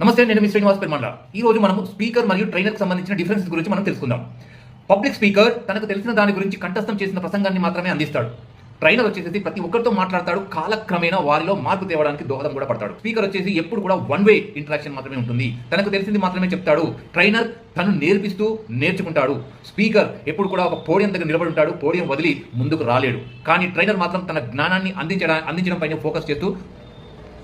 నమస్తే, నేను మీ శ్రీనివాస్ పెర్మండ. ఈ రోజు మనం స్పీకర్ మరియు ట్రైనర్కి సంబంధించిన డిఫరెన్స్ గురించి మనం తెలుసుకుందాం. పబ్లిక్ స్పీకర్ తనకు తెలిసిన దాని గురించి కంఠస్థం చేసిన ప్రసంగాన్ని మాత్రమే అందిస్తాడు. ట్రైనర్ వచ్చేసి ప్రతి ఒక్కరితో మాట్లాడతాడు, కాలక్రమేణా వారిలో మార్పు తేవడానికి దోహదం కూడా పడతాడు. స్పీకర్ వచ్చేసి ఎప్పుడు కూడా వన్ వే ఇంటరాక్షన్ మాత్రమే ఉంటుంది. తనకు తెలిసింది మాత్రమే చెప్తాడు. ట్రైనర్ తను నేర్పిస్తూ నేర్చుకుంటాడు. స్పీకర్ ఎప్పుడు కూడా ఒక పోడియం దగ్గర నిలబడి ఉంటాడు, పోడియం వదిలి ముందుకు రాలేడు. కానీ ట్రైనర్ మాత్రం తన జ్ఞానాన్ని అందించడం పైన ఫోకస్ చేస్తూ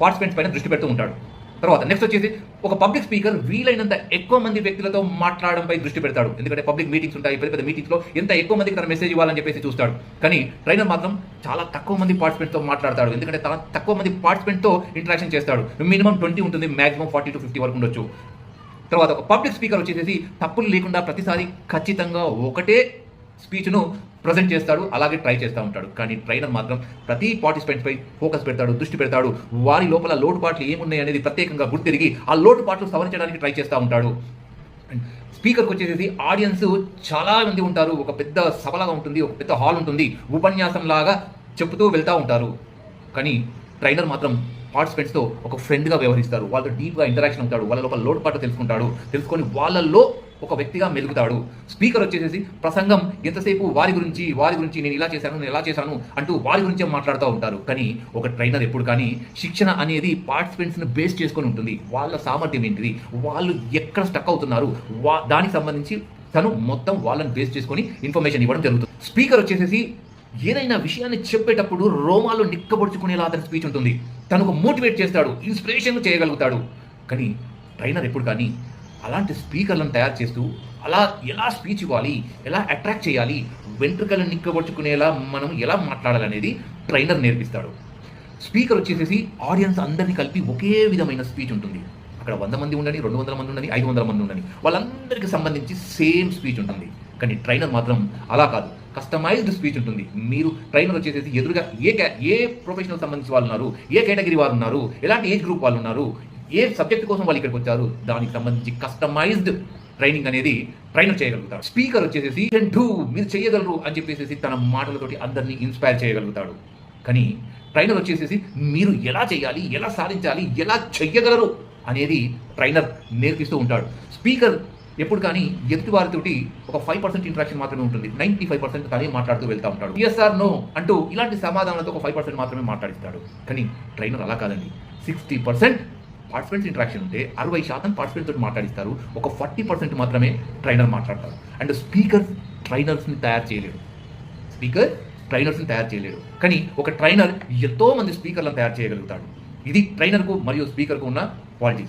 పార్టిసిపెంట్స్ పైన దృష్టి పెడుతూ ఉంటాడు. తర్వాత నెక్స్ట్ వచ్చేసి ఒక పబ్లిక్ స్పీకర్ వీలైనంత ఎక్కువ మంది వ్యక్తులతో మాట్లాడడంపై దృష్టి పెడతాడు. ఎందుకంటే పబ్లిక్ మీటింగ్స్ ఉంటాయి, పెద్ద పెద్ద మీటింగ్స్లో ఎంత ఎక్కువ మందికి తన మెసేజ్ ఇవ్వాలని చెప్పేసి చూస్తాడు. కానీ ట్రైనర్ మాత్రం చాలా తక్కువ మంది పార్టిసిపెంట్తో మాట్లాడతాడు. ఎందుకంటే తక్కువ మంది పార్టిసిపెంట్తో ఇంటరాక్షన్ చేస్తాడు. మినిమం 20 ఉంటుంది, మాక్సిమం 40 to 50 వరకు ఉండొచ్చు. తర్వాత ఒక పబ్లిక్ స్పీకర్ వచ్చేసి తప్పులు లేకుండా ప్రతిసారి ఖచ్చితంగా ఒకటే స్పీచ్ను ప్రజెంట్ చేస్తాడు, అలాగే ట్రై చేస్తూ ఉంటాడు. కానీ ట్రైనర్ మాత్రం ప్రతి పార్టిసిపెంట్పై ఫోకస్ పెడతాడు, దృష్టి పెడతాడు. వారి లోపల లోటుపాట్లు ఏమున్నాయి అనేది ప్రత్యేకంగా గుర్తిరిగి ఆ లోటుపాట్లు సవరించడానికి ట్రై చేస్తూ ఉంటాడు. స్పీకర్కి వచ్చేసి ఆడియన్స్ చాలా మంది ఉంటారు. ఒక పెద్ద సభలాగా ఉంటుంది, ఒక పెద్ద హాల్ ఉంటుంది, ఉపన్యాసం లాగా చెప్తూ వెళ్తూ ఉంటారు. కానీ ట్రైనర్ మాత్రం పార్టిసిపెంట్స్తో ఒక ఫ్రెండ్గా వ్యవహరిస్తారు. వాళ్ళతో డీప్గా ఇంటరాక్షన్ అవుతాడు, వాళ్ళ లోపల లోటుపాట్లు తెలుసుకొని వాళ్ళల్లో ఒక వ్యక్తిగా మెలుగుతాడు. స్పీకర్ వచ్చేసి ప్రసంగం ఎంతసేపు వారి గురించి నేను ఇలా చేశాను అంటూ వారి గురించే మాట్లాడుతూ ఉంటారు. కానీ ఒక ట్రైనర్ ఎప్పుడు కానీ శిక్షణ అనేది పార్టిసిపెంట్స్ని బేస్ చేసుకొని ఉంటుంది. వాళ్ళ సామర్థ్యం ఏంటిది, వాళ్ళు ఎక్కడ స్టక్ అవుతున్నారు, దానికి సంబంధించి తను మొత్తం వాళ్ళని బేస్ చేసుకొని ఇన్ఫర్మేషన్ ఇవ్వడం జరుగుతుంది. స్పీకర్ వచ్చేసి ఏదైనా విషయాన్ని చెప్పేటప్పుడు రోమాలు నిక్కబొడుచుకునేలా అతని స్పీచ్ ఉంటుంది. తనకు మోటివేట్ చేస్తాడు, ఇన్స్పిరేషన్ చేయగలుగుతాడు. కానీ ట్రైనర్ ఎప్పుడు కానీ అలాంటి స్పీకర్లను తయారు చేస్తూ ఎలా స్పీచ్ ఇవ్వాలి, ఎలా అట్రాక్ట్ చేయాలి, వెంట్రుకలను నిక్కబొచ్చుకునేలా మనం ఎలా మాట్లాడాలనేది ట్రైనర్ నేర్పిస్తాడు. స్పీకర్ వచ్చేసి ఆడియన్స్ అందరినీ కలిపి ఒకే విధమైన స్పీచ్ ఉంటుంది. అక్కడ 100 మంది ఉండని, 200 మంది ఉండని, 500 మంది ఉండని, వాళ్ళందరికీ సంబంధించి సేమ్ స్పీచ్ ఉంటుంది. కానీ ట్రైనర్ మాత్రం అలా కాదు, కస్టమైజ్డ్ స్పీచ్ ఉంటుంది. మీరు ట్రైనర్ వచ్చేసి ఎదురుగా ఏ ప్రొఫెషనల్ సంబంధించి వాళ్ళు ఉన్నారు, ఏ కేటగిరీ వారు ఉన్నారు, ఎలాంటి ఏజ్ గ్రూప్ వాళ్ళు ఉన్నారు, ఏ సబ్జెక్ట్ కోసం వాళ్ళు ఇక్కడికి వచ్చారు, దానికి సంబంధించి కస్టమైజ్డ్ ట్రైనింగ్ అనేది ట్రైనర్ చేయగలుగుతాడు. స్పీకర్ వచ్చేసి మీరు చేయగలరు అని చెప్పేసి తన మాటలతోటి అందరినీ ఇన్స్పైర్ చేయగలుగుతాడు. కానీ ట్రైనర్ వచ్చేసి మీరు ఎలా చేయాలి, ఎలా సాధించాలి, ఎలా చెయ్యగలరు అనేది ట్రైనర్ నేర్పిస్తూ ఉంటాడు. స్పీకర్ ఎప్పుడు కానీ ఎదుటి వారితోటి ఒక 5% ఇంట్రాక్షన్ మాత్రమే ఉంటుంది. 95% తనే మాట్లాడుతూ వెళ్తూ ఉంటాడు. ESR నో అంటూ ఇలాంటి సమాధానాలతో ఒక 5% మాత్రమే మాట్లాడిస్తాడు. కానీ ట్రైనర్ అలా కాదండి. 60% పార్టిసిపెంట్స్ ఇంట్రాక్షన్ ఉంటే 60% పార్టిసిపెంట్స్ తోటి మాట్లాడిస్తారు. ఒక 40% మాత్రమే ట్రైనర్ మాట్లాడతారు. అండ్ స్పీకర్ ట్రైనర్స్ని తయారు చేయలేడు. కానీ ఒక ట్రైనర్ ఎంతో మంది స్పీకర్లను తయారు చేయగలుగుతాడు. ఇది ట్రైనర్కు మరియు స్పీకర్కు ఉన్న క్వాలిటీ.